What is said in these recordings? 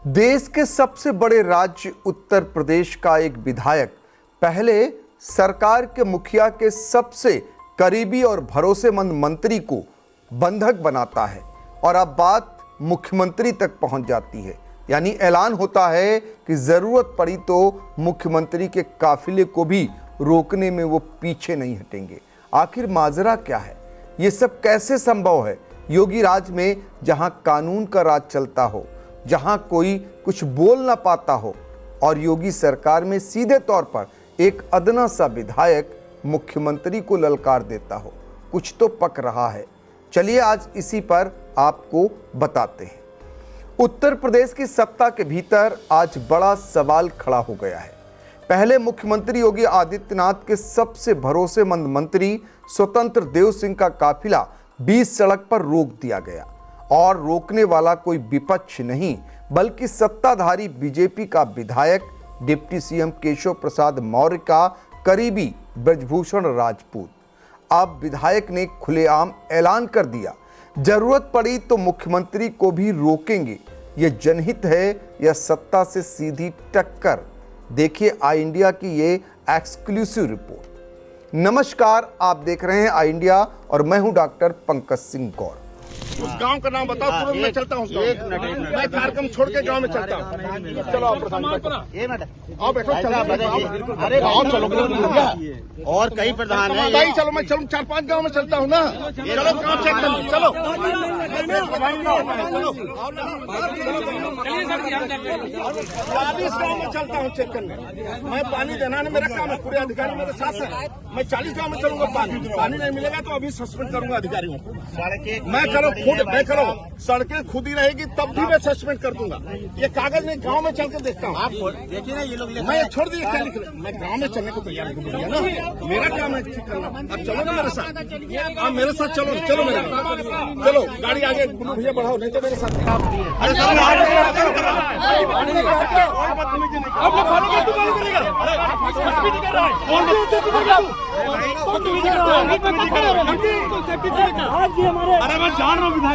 देश के सबसे बड़े राज्य उत्तर प्रदेश का एक विधायक पहले सरकार के मुखिया के सबसे करीबी और भरोसेमंद मंत्री को बंधक बनाता है और अब बात मुख्यमंत्री तक पहुंच जाती है। यानी ऐलान होता है कि जरूरत पड़ी तो मुख्यमंत्री के काफिले को भी रोकने में वो पीछे नहीं हटेंगे। आखिर माजरा क्या है? ये सब कैसे संभव है? योगी राज में जहां कानून का राज चलता हो, जहां कोई कुछ बोल ना पाता हो, और योगी सरकार में सीधे तौर पर एक अदना सा विधायक मुख्यमंत्री को ललकार देता हो, कुछ तो पक रहा है। चलिए आज इसी पर आपको बताते हैं। उत्तर प्रदेश की सत्ता के भीतर आज बड़ा सवाल खड़ा हो गया है। पहले मुख्यमंत्री योगी आदित्यनाथ के सबसे भरोसेमंद मंत्री स्वतंत्र देव सिंह का काफिला 20 सड़क पर रोक दिया गया, और रोकने वाला कोई विपक्ष नहीं बल्कि सत्ताधारी बीजेपी का विधायक डिप्टी सीएम केशव प्रसाद मौर्य का करीबी ब्रजभूषण राजपूत। अब विधायक ने खुलेआम ऐलान कर दिया, जरूरत पड़ी तो मुख्यमंत्री को भी रोकेंगे। यह जनहित है या सत्ता से सीधी टक्कर? देखिए आई इंडिया की ये एक्सक्लूसिव रिपोर्ट। नमस्कार, आप देख रहे हैं आई इंडिया और मैं हूं डॉक्टर पंकज सिंह गौर। उस गांव का नाम बताओ, तुरंत मैं चलता हूँ। मैं कार्यक्रम छोड़ के गांव में चलता हूँ। चलो आप आओ, बैठो, अरे आओ, चलो। और कई प्रधान हैं। भाई चलो, मैं चलूँ 4-5 गांव में चलता हूँ ना। चलो काम चेक करना, चलो। 40 गाँव में चलता हूँ चेक करने। मैं पानी देना है, मेरा काम है। पूरे अधिकारी मेरे साथ है। मैं 40 गाँव में चलूंगा। पानी नहीं मिलेगा तो अभी सस्पेंड करूंगा अधिकारियों को। मैं करो खुद, मैं करो, सड़कें खुद ही रहेगी तब भी मैं सस्पेंड कर दूंगा। ये कागज नहीं, गांव में चल के देखता हूँ। आप देखिए ना, ये लोग मैं छोड़ दिया, क्या लिख रहे? मैं गांव में चलने को तैयार नहीं हूँ ना। मेरा काम है ठीक करना। अब चलो ना मेरे साथ, आप मेरे साथ चलो, चलो मेरे साथ चलो। गाड़ी आगे गुरु भैया बढ़ाओ, नहीं तो मेरे साथ। अरे मैं जान रहा हूँ विधायक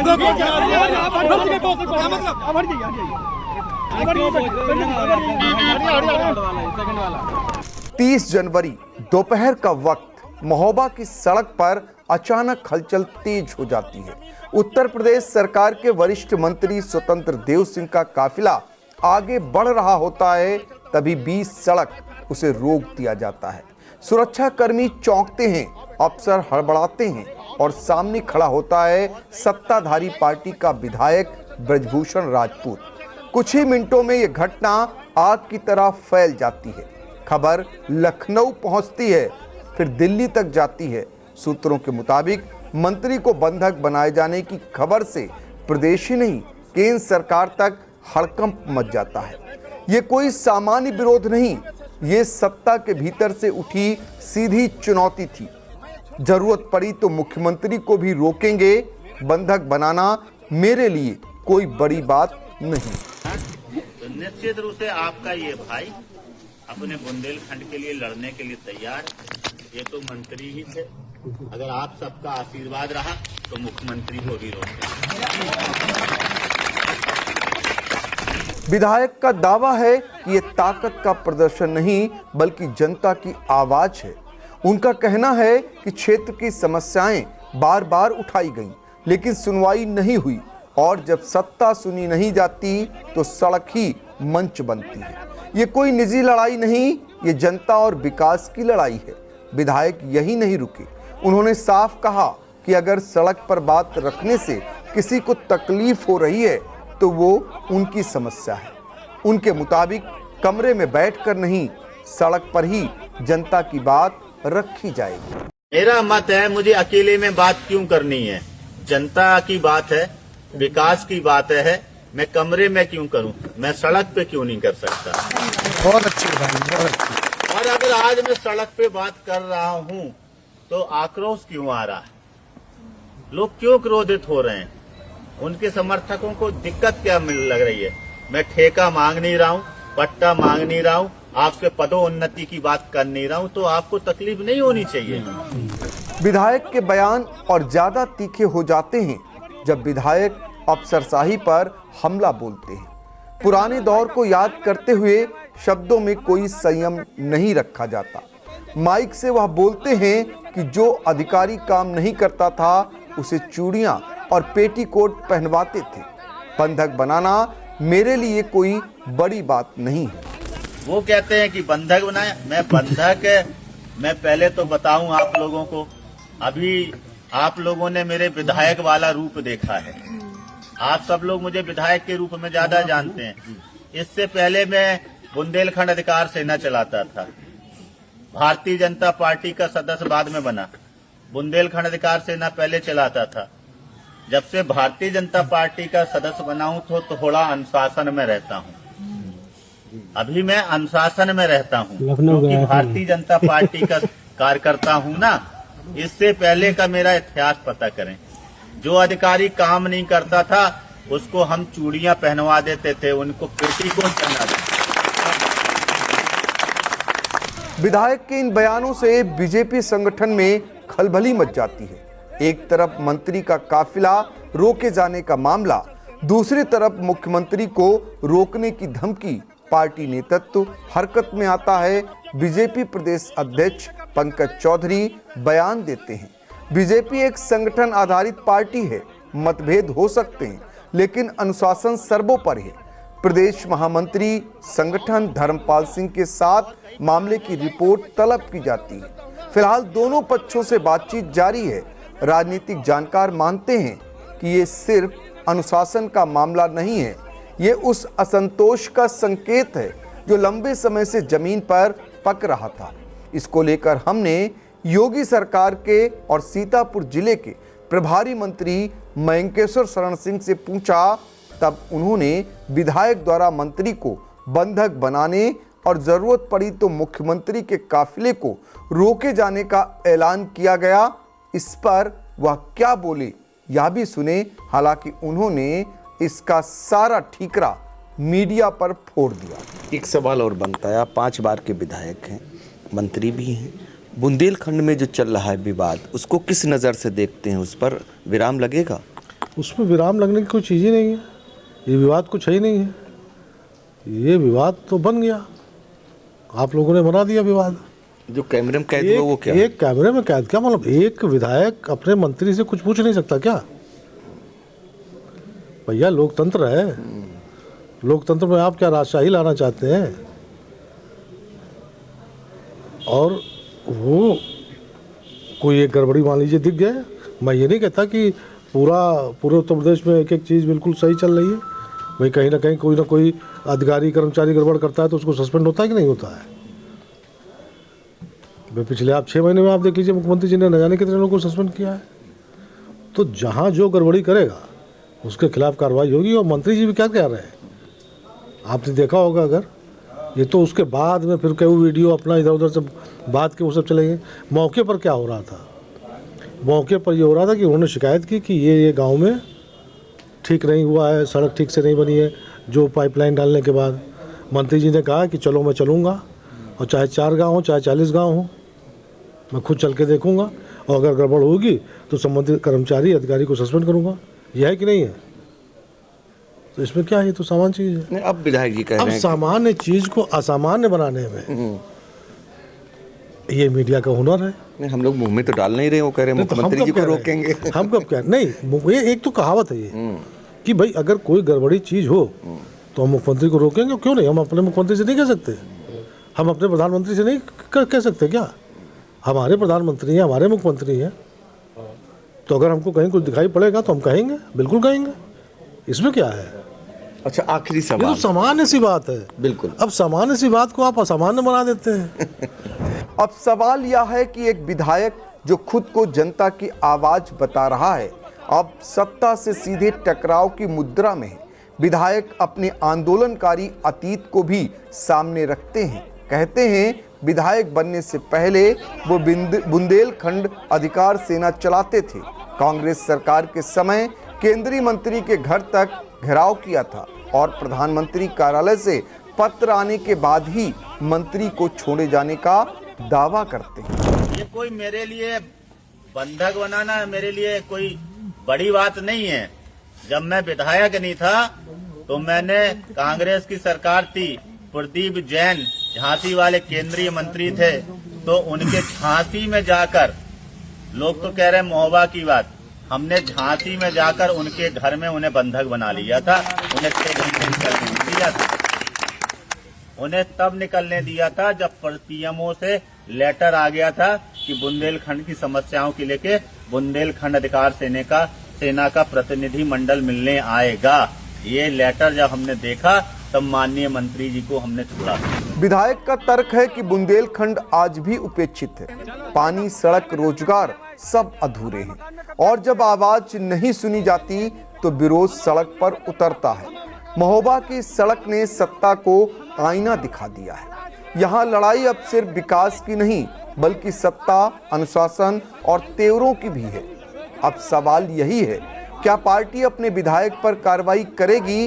30 जनवरी दोपहर का वक्त महोबा की सड़क पर अचानक हलचल तेज हो जाती है। उत्तर प्रदेश सरकार के वरिष्ठ मंत्री स्वतंत्र देव सिंह का काफिला आगे बढ़ रहा होता है, तभी 20 सड़क उसे रोक दिया जाता है। सुरक्षाकर्मी चौंकते हैं, अफसर हड़बड़ाते हैं और सामने खड़ा होता है सत्ताधारी पार्टी का विधायक ब्रजभूषण राजपूत। कुछ ही मिनटों में यह घटना आग की तरह फैल जाती है। खबर लखनऊ पहुंचती है, फिर दिल्ली तक जाती है। सूत्रों के मुताबिक मंत्री को बंधक बनाए जाने की खबर से प्रदेश ही नहीं, केंद्र सरकार तक हड़कंप मच जाता है। ये कोई सामान्य विरोध नहीं, ये सत्ता के भीतर से उठी सीधी चुनौती थी। जरूरत पड़ी तो मुख्यमंत्री को भी रोकेंगे। बंधक बनाना मेरे लिए कोई बड़ी बात नहीं। तो निश्चित रूप से आपका ये भाई अपने बुंदेलखंड के लिए लड़ने के लिए तैयार। ये तो मंत्री ही थे, अगर आप सबका आशीर्वाद रहा तो मुख्यमंत्री को भी रोकेंगे। विधायक का दावा है कि ये ताकत का प्रदर्शन नहीं बल्कि जनता की आवाज है। उनका कहना है कि क्षेत्र की समस्याएं बार बार उठाई गईं, लेकिन सुनवाई नहीं हुई, और जब सत्ता सुनी नहीं जाती तो सड़क ही मंच बनती है। ये कोई निजी लड़ाई नहीं, ये जनता और विकास की लड़ाई है। विधायक यही नहीं रुके, उन्होंने साफ कहा कि अगर सड़क पर बात रखने से किसी को तकलीफ हो रही है तो वो उनकी समस्या है। उनके मुताबिक कमरे में बैठकर नहीं, सड़क पर ही जनता की बात रखी जाएगी। मेरा मत है, मुझे अकेले में बात क्यों करनी है? जनता की बात है, विकास की बात है, मैं कमरे में क्यों करूं? मैं सड़क पे क्यों नहीं कर सकता? बहुत अच्छी भाई, बहुत अच्छी। और अगर आज मैं सड़क पे बात कर रहा हूं तो आक्रोश क्यों आ रहा है? लोग क्यों क्रोधित हो रहे हैं? उनके समर्थकों को दिक्कत क्या लग रही है? मैं ठेका मांग नहीं रहा हूं, पट्टा मांग नहीं रहा हूं, आपके पदोन्नति की बात कर नहीं रहा हूं, तो आपको तकलीफ नहीं होनी चाहिए। विधायक के बयान और ज्यादा तीखे हो जाते हैं जब विधायक अफसरशाही पर हमला बोलते हैं। पुराने दौर को याद करते हुए शब्दों में कोई संयम नहीं रखा जाता। माइक से वह बोलते हैं कि जो अधिकारी काम नहीं करता था उसे चूड़ियां और पेटीकोट पहनवाते थे। बंधक बनाना मेरे लिए कोई बड़ी बात नहीं है। वो कहते हैं कि बंधक बनाए, मैं पहले तो बताऊं आप लोगों को, अभी आप लोगों ने मेरे विधायक वाला रूप देखा है। आप सब लोग मुझे विधायक के रूप में ज्यादा जानते हैं। इससे पहले मैं बुंदेलखंड अधिकार सेना चलाता था। भारतीय जनता पार्टी का सदस्य बाद में बना, बुंदेलखंड अधिकार सेना पहले चलाता था। जब से भारतीय जनता पार्टी का सदस्य बना हूं तो थोड़ा अनुशासन में रहता हूं। अभी मैं अनुशासन में रहता हूं क्योंकि भारतीय जनता पार्टी का कार्यकर्ता हूं ना। इससे पहले का मेरा इतिहास पता करें। जो अधिकारी काम नहीं करता था उसको हम चूड़ियां पहनवा देते थे, उनको पेटीकोट पहना देते। विधायक के इन बयानों से बीजेपी संगठन में खलबली मच जाती है। एक तरफ मंत्री का काफिला रोके जाने का मामला, दूसरी तरफ मुख्यमंत्री को रोकने की धमकी। पार्टी नेतृत्व हरकत में आता है। बीजेपी प्रदेश अध्यक्ष पंकज चौधरी बयान देते हैं, बीजेपी एक संगठन आधारित पार्टी है, मतभेद हो सकते हैं लेकिन अनुशासन सर्वोपरि है। प्रदेश महामंत्री संगठन धर्मपाल सिंह के साथ मामले की रिपोर्ट तलब की जाती है। फिलहाल दोनों पक्षों से बातचीत जारी है। राजनीतिक जानकार मानते हैं कि ये सिर्फ अनुशासन का मामला नहीं है, ये उस असंतोष का संकेत है जो लंबे समय से जमीन पर पक रहा था। इसको लेकर हमने योगी सरकार के और सीतापुर जिले के प्रभारी मंत्री मयंकेश्वर शरण सिंह से पूछा, तब उन्होंने विधायक द्वारा मंत्री को बंधक बनाने और जरूरत पड़ी तो मुख्यमंत्री के काफिले को रोके जाने का ऐलान किया गया। इस पर वह क्या बोले यह भी सुने। हालांकि उन्होंने इसका सारा ठीकरा मीडिया पर फोड़ दिया। एक सवाल और बनता है, आप 5 बार के विधायक हैं, मंत्री भी हैं। बुंदेलखंड में जो चल रहा है विवाद, उसको किस नज़र से देखते हैं? उस पर विराम लगेगा? उसमें विराम लगने की कोई चीज़ ही नहीं है। ये विवाद कुछ है ही नहीं है। ये विवाद तो बन गया, आप लोगों ने बना दिया विवाद। जो कैमरे में कैद हुआ वो क्या? एक कैमरे में कैद क्या मतलब? एक विधायक अपने मंत्री से कुछ पूछ नहीं सकता क्या? भैया लोकतंत्र है, लोकतंत्र में आप क्या राजशाही लाना चाहते हैं? और वो कोई एक गड़बड़ी मान लीजिए दिख गया। मैं ये नहीं कहता कि पूरे उत्तर प्रदेश में एक एक चीज़ बिल्कुल सही चल रही है। भाई कहीं ना कहीं कोई ना कोई अधिकारी कर्मचारी गड़बड़ करता है तो उसको सस्पेंड होता है कि नहीं होता है? भाई पिछले आप 6 महीने में आप देख लीजिए, मुख्यमंत्री जी ने न जाने कितने लोगों को सस्पेंड किया है। तो जहाँ जो गड़बड़ी करेगा उसके खिलाफ कार्रवाई होगी। और मंत्री जी भी क्या कह रहे हैं आपने देखा होगा, अगर ये तो उसके बाद में फिर कोई वीडियो अपना इधर उधर से बात के वो सब चलेंगे। मौके पर क्या हो रहा था? मौके पर ये हो रहा था कि उन्होंने शिकायत की कि ये गांव में ठीक नहीं हुआ है, सड़क ठीक से नहीं बनी है। जो पाइपलाइन डालने के बाद मंत्री जी ने कहा कि चलो मैं चलूँगा, और चाहे 4 गाँव हो चाहे 40 गाँव हो, मैं खुद चल के देखूँगा, और अगर गड़बड़ होगी तो संबंधित कर्मचारी अधिकारी को सस्पेंड करूँगा। यह है कि नहीं है? तो इसमें क्या है, ये तो सामान्य चीज़ है। नहीं, अब विधायक जी कह रहे हैं अब सामान्य चीज़ को असामान्य बनाने में ये मीडिया का हुनर है। नहीं, हम लोग मुंह में तो डाल नहीं रहे, वो कह रहे हैं मुख्यमंत्री जी को रोकेंगे। हम कब कह नहीं, ये एक तो कहावत है ये कि भाई अगर कोई गड़बड़ी चीज़ हो तो हम मुख्यमंत्री को रोकेंगे। क्यों नहीं? हम अपने मुख्यमंत्री से नहीं कह सकते? हम अपने प्रधानमंत्री से नहीं कह सकते क्या? हमारे प्रधानमंत्री हैं, हमारे मुख्यमंत्री हैं। तो अगर हमको कहीं कुछ दिखाई पड़ेगा तो हम कहेंगे, बिल्कुल कहेंगे। इसमें क्या है? अच्छा, आखिरी ये सवाल। तो सामान्य सी बात है। बिल्कुल। अब सामान्य सी बात को आप असामान्य बना देते हैं। अब सवाल यह है कि एक विधायक जो खुद को जनता की आवाज बता रहा है, अब सत्ता से सीधे टकराव की मुद्रा में है। विधायक अपने आंदोलनकारी अतीत को भी सामने रखते हैं। कहते हैं विधायक बनने से पहले वो बुंदेलखंड अधिकार सेना चलाते थे। कांग्रेस सरकार के समय केंद्रीय मंत्री के घर तक घेराव किया था और प्रधानमंत्री कार्यालय से पत्र आने के बाद ही मंत्री को छोड़े जाने का दावा करते हैं। ये कोई मेरे लिए बंधक बनाना मेरे लिए कोई बड़ी बात नहीं है। जब मैं विधायक नहीं था तो मैंने कांग्रेस की सरकार थी, प्रदीप जैन झांसी वाले केंद्रीय मंत्री थे, तो उनके झांसी में जाकर, लोग तो कह रहे हैं महोबा की बात, हमने झांसी में जाकर उनके घर में उन्हें बंधक बना लिया था। उन्हें 6 घंटे निकलने नहीं दिया था। उन्हें तब निकलने दिया था जब पीएमओ से लेटर आ गया था कि बुंदेलखंड की समस्याओं के लेके बुंदेलखंड अधिकार सेना का प्रतिनिधि मंडल मिलने आएगा। ये लेटर जब हमने देखा तब माननीय मंत्री जी को हमने छोड़ा। विधायक का तर्क है कि बुंदेलखंड आज भी उपेक्षित है, पानी, सड़क, रोजगार सब अधूरे हैं और जब आवाज नहीं सुनी जाती तो विरोध सड़क पर उतरता है। महोबा की सड़क ने सत्ता को आईना दिखा दिया है। यहाँ लड़ाई अब सिर्फ विकास की नहीं बल्कि सत्ता, अनुशासन और तेवरों की भी है। अब सवाल यही है, क्या पार्टी अपने विधायक पर कार्रवाई करेगी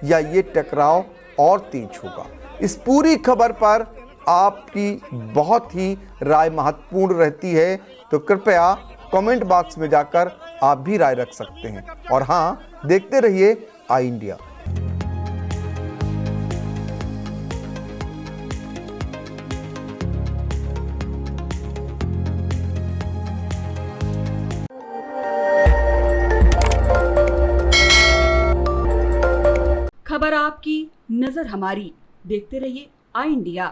या ये टकराव और तेज होगा? इस पूरी खबर पर आपकी बहुत ही राय महत्वपूर्ण रहती है, तो कृपया कमेंट बॉक्स में जाकर आप भी राय रख सकते हैं। और हाँ, देखते रहिए आई इंडिया। खबर आपकी, नजर हमारी। देखते रहिए आई इंडिया।